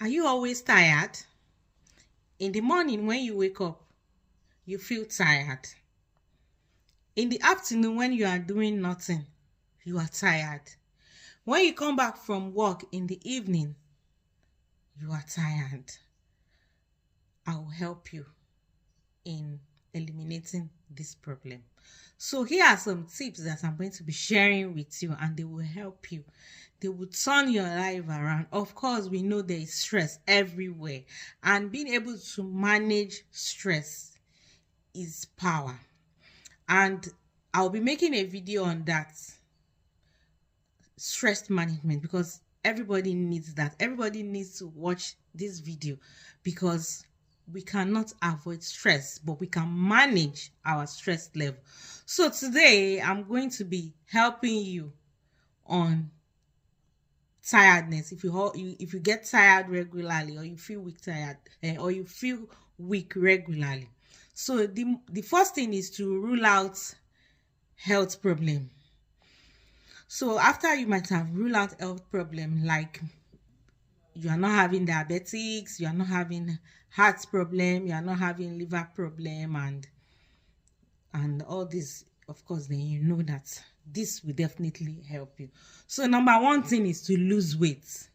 Are you always tired? In the morning when you wake up, you feel tired. In the afternoon when you are doing nothing, you are tired. When you come back from work in the evening, you are tired. I will help you in eliminating this problem. So here are some tips that I'm going to be sharing with you and they will help you. They will turn your life around. Of course, we know there is stress everywhere and being able to manage stress is power. And I'll be making a video on that, stress management, because everybody needs that. Everybody needs to watch this video because we cannot avoid stress, but we can manage our stress level. So today I'm going to be helping you on tiredness. If you get tired regularly, or you feel weak tired, or you feel weak regularly. So the first thing is to rule out health problem. So after you might have ruled out health problem, like you are not having diabetics, you are not having heart problem, you are not having liver problem, and all this, of course, then you know that this will definitely help you. So number one thing is to lose weight.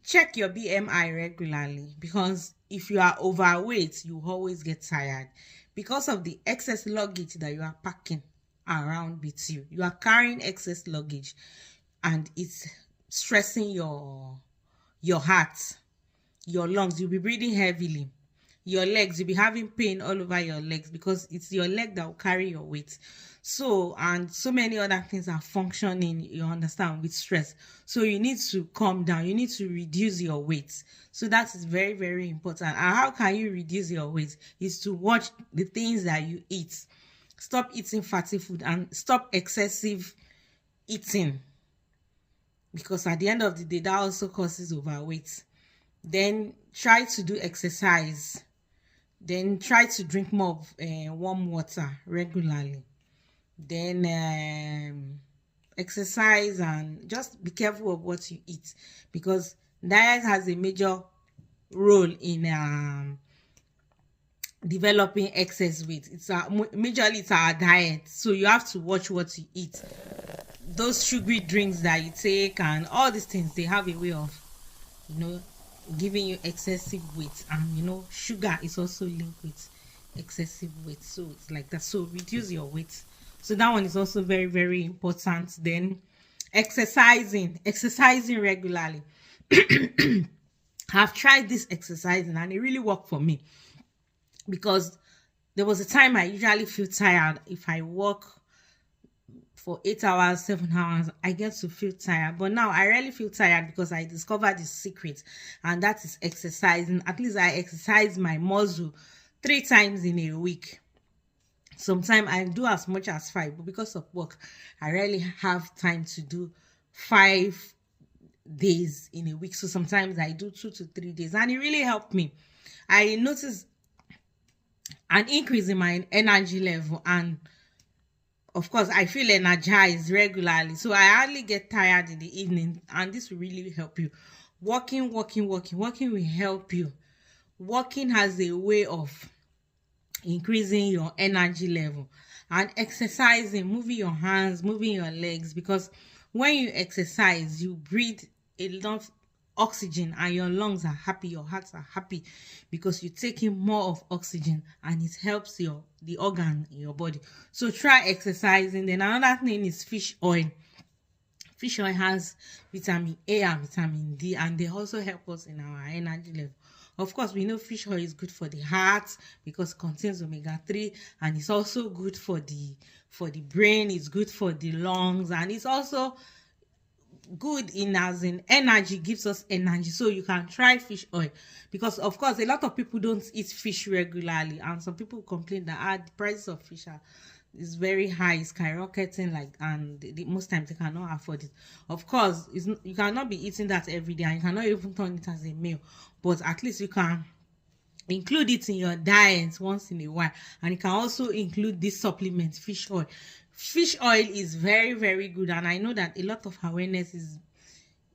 Check your BMI regularly, because if you are overweight, you always get tired because of the excess luggage that you are packing around with you. You are carrying excess luggage and it's stressing your heart, your lungs. You'll be breathing heavily. Your legs, you'll be having pain all over your legs because it's your leg that will carry your weight. So, and so many other things are functioning, you understand, with stress. So you need to calm down. You need to reduce your weight. So that is very, very important. And how can you reduce your weight? Is to watch the things that you eat. Stop eating fatty food and stop excessive eating, because at the end of the day, that also causes overweight. Then try to do exercise. Then try to drink more of warm water regularly. Then exercise, and just be careful of what you eat, because diet has a major role in developing excess weight. Majorly it's our diet, so you have to watch what you eat. Those sugary drinks that you take and all these things, they have a way of, giving you excessive weight. And sugar is also linked with excessive weight, so it's like that. So reduce your weight. So that one is also very, very important. Then exercising regularly. I've tried this exercising and it really worked for me, because there was a time I usually feel tired if I work for 8 hours, 7 hours, I get to feel tired. But now I rarely feel tired because I discovered the secret, and that is exercising. At least I exercise my muscle 3 times in a week. Sometimes I do as much as 5, but because of work, I rarely have time to do 5 days in a week. So sometimes I do 2 to 3 days, and it really helped me. I noticed an increase in my energy level, and of course, I feel energized regularly. So I hardly get tired in the evening, and this will really help you. Walking will help you. Walking has a way of increasing your energy level. And exercising, moving your hands, moving your legs, because when you exercise, you breathe a lot of oxygen and your lungs are happy, your hearts are happy, because you're taking more of oxygen and it helps the organ in your body. So try exercising. Then another thing is fish oil. Fish oil has vitamin A and vitamin D, and they also help us in our energy level. Of course, we know fish oil is good for the heart because it contains omega-3, and it's also good for the brain, it's good for the lungs, and it's also good in as in energy, gives us energy. So you can try fish oil, because of course a lot of people don't eat fish regularly, and some people complain that the prices of fish is very high, skyrocketing, like, and most times they cannot afford it. Of course, you cannot be eating that every day, and you cannot even turn it as a meal, but at least you can include it in your diet once in a while. And you can also include this supplement, fish oil. Fish oil is very, very good, and I know that a lot of awareness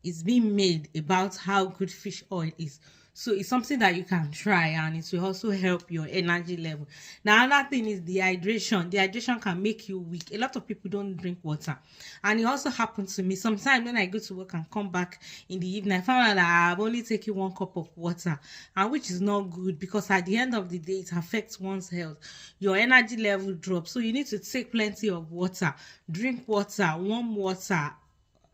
is being made about how good fish oil is. So it's something that you can try, and it will also help your energy level. Now, another thing is dehydration. Dehydration can make you weak. A lot of people don't drink water. And it also happens to me. Sometimes when I go to work and come back in the evening, I found out that I've only taken 1 cup of water, and which is not good, because at the end of the day, it affects one's health. Your energy level drops. So you need to take plenty of water. Drink water, warm water,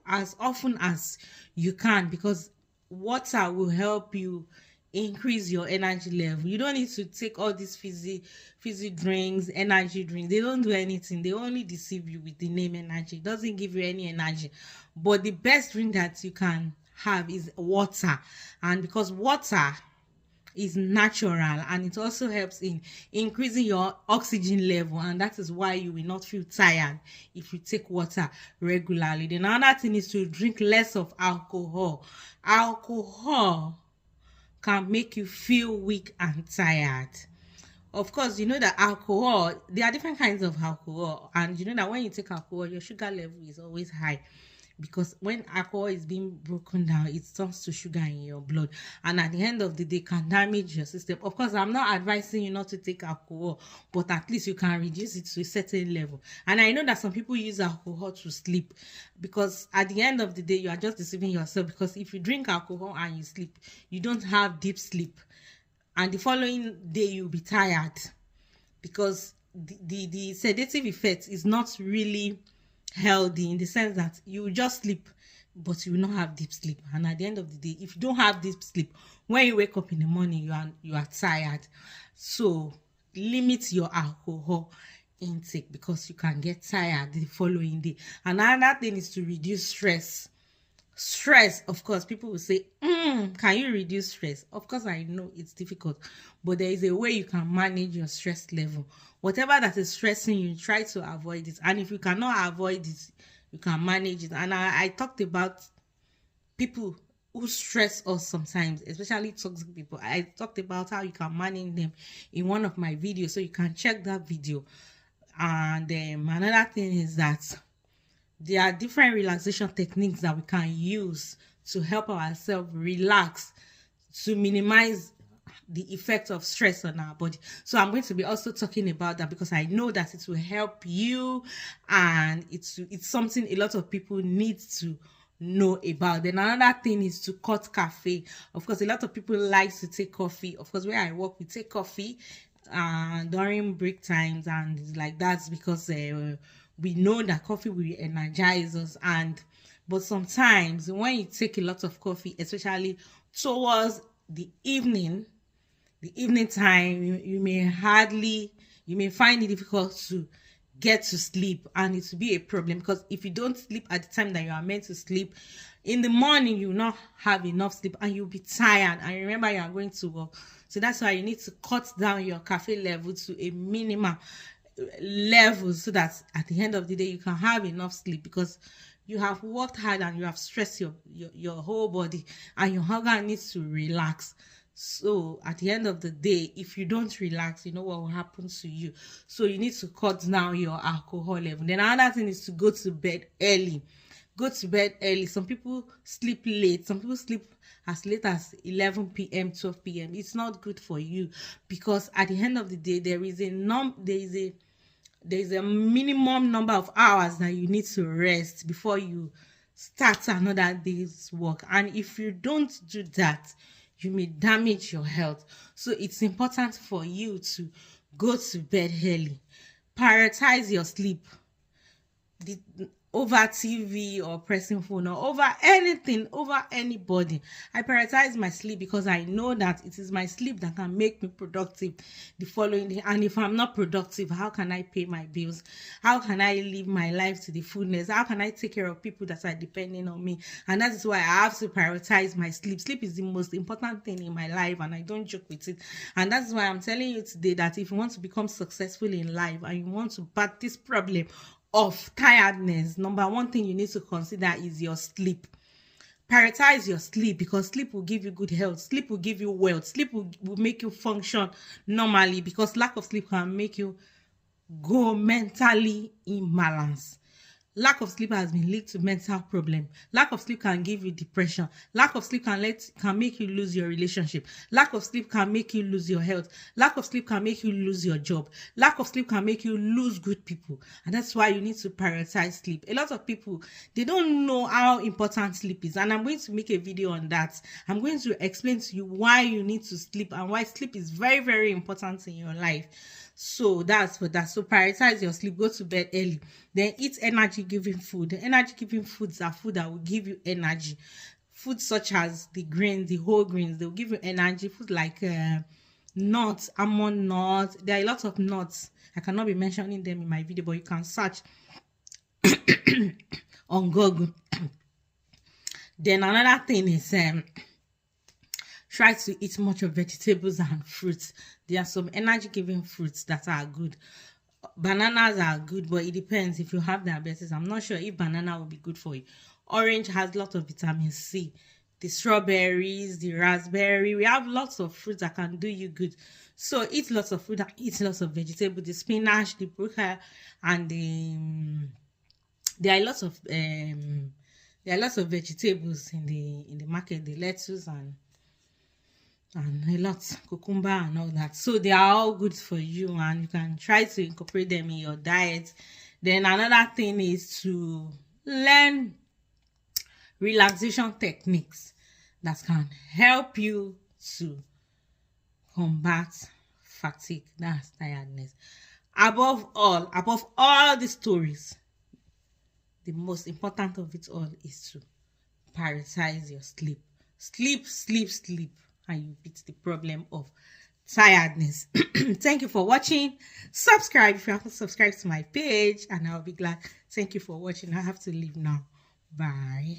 as often as you can, because water will help you increase your energy level. You don't need to take all these fizzy drinks, energy drinks. They don't do anything. They only deceive you with the name energy. It doesn't give you any energy. But the best drink that you can have is water. And because water is natural, and it also helps in increasing your oxygen level, and that is why you will not feel tired if you take water regularly. Then another thing is to drink less of alcohol. Alcohol can make you feel weak and tired. Of course, you know that alcohol, there are different kinds of alcohol, and you know that when you take alcohol, your sugar level is always high, because when alcohol is being broken down, it turns to sugar in your blood, and at the end of the day can damage your system. Of course, I'm not advising you not to take alcohol, but at least you can reduce it to a certain level. And I know that some people use alcohol to sleep, because at the end of the day, you are just deceiving yourself, because if you drink alcohol and you sleep, you don't have deep sleep, and the following day you'll be tired, because the sedative effect is not really healthy, in the sense that you will just sleep, but you will not have deep sleep. And at the end of the day, if you don't have deep sleep, when you wake up in the morning, you are tired. So limit your alcohol intake, because you can get tired the following day. Another thing is to reduce stress. Stress, of course, people will say, can you reduce stress? Of course, I know it's difficult, but there is a way you can manage your stress level. Whatever that is stressing you, try to avoid it. And if you cannot avoid it, you can manage it. And I talked about people who stress us sometimes, especially toxic people. I talked about how you can manage them in one of my videos, so you can check that video. And another thing is that there are different relaxation techniques that we can use to help ourselves relax, to minimize the effect of stress on our body. So I'm going to be also talking about that, because I know that it will help you, and it's something a lot of people need to know about. Then another thing is to cut caffeine. Of course, a lot of people like to take coffee. Of course, where I work, we take coffee during break times, and it's like that's because we know that coffee will energize us. But sometimes when you take a lot of coffee, especially towards the evening time, you may find it difficult to get to sleep, and it will be a problem, because if you don't sleep at the time that you are meant to sleep, in the morning you will not have enough sleep, and you'll be tired, and remember you are going to work. So that's why you need to cut down your caffeine level to a minimum level, so that at the end of the day you can have enough sleep, because you have worked hard and you have stressed your whole body, and your organ needs to relax. So at the end of the day, if you don't relax, you know what will happen to you. So you need to cut down your alcohol level. Then another thing is to go to bed early. Go to bed early. Some people sleep late. Some people sleep as late as 11 p.m., 12 p.m. It's not good for you, because at the end of the day, there is a minimum number of hours that you need to rest before you start another day's work. And if you don't do that, you may damage your health. So it's important for you to go to bed early. Prioritize your sleep over TV or pressing phone, or over anything, over anybody. I prioritize my sleep, because I know that it is my sleep that can make me productive the following day. And if I'm not productive, how can I pay my bills? How can I live my life to the fullness? How can I take care of people that are depending on me? And that is why I have to prioritize my sleep. Sleep is the most important thing in my life, and I don't joke with it. And that's why I'm telling you today that if you want to become successful in life, and you want to bat this problem of tiredness, number one thing you need to consider is your sleep. Prioritize your sleep, because sleep will give you good health. Sleep will give you wealth. Sleep will make you function normally, because lack of sleep can make you go mentally imbalance. Lack of sleep has been linked to mental problem. Lack of sleep can give you depression. Lack of sleep can make you lose your relationship. Lack of sleep can make you lose your health. Lack of sleep can make you lose your job. Lack of sleep can make you lose good people. And that's why you need to prioritize sleep. A lot of people, they don't know how important sleep is. And I'm going to make a video on that. I'm going to explain to you why you need to sleep and why sleep is very, very important in your life. So that's for that. So prioritize your sleep, go to bed early, then eat energy giving food. The energy giving foods are food that will give you energy. Foods such as the grains, the whole grains, they will give you energy. Food like nuts, almond nuts. There are a lot of nuts. I cannot be mentioning them in my video, but you can search on Google. Then another thing is try to eat much of vegetables and fruits. There are some energy giving fruits that are good. Bananas are good, but it depends if you have diabetes. I'm not sure if banana will be good for you. Orange has lots of vitamin C. The strawberries, the raspberry, we have lots of fruits that can do you good. So eat lots of food and eat lots of vegetables, the spinach, the broccoli, and there are lots of vegetables in the market, the lettuce and a lot, cucumber and all that. So they are all good for you and you can try to incorporate them in your diet. Then another thing is to learn relaxation techniques that can help you to combat fatigue, that's tiredness. Above all these stories, the most important of it all is to prioritize your sleep. Sleep, and you beat the problem of tiredness. Thank you for watching. Subscribe if you haven't subscribed to my page, and I'll be glad. Thank you for watching. I have to leave now. Bye.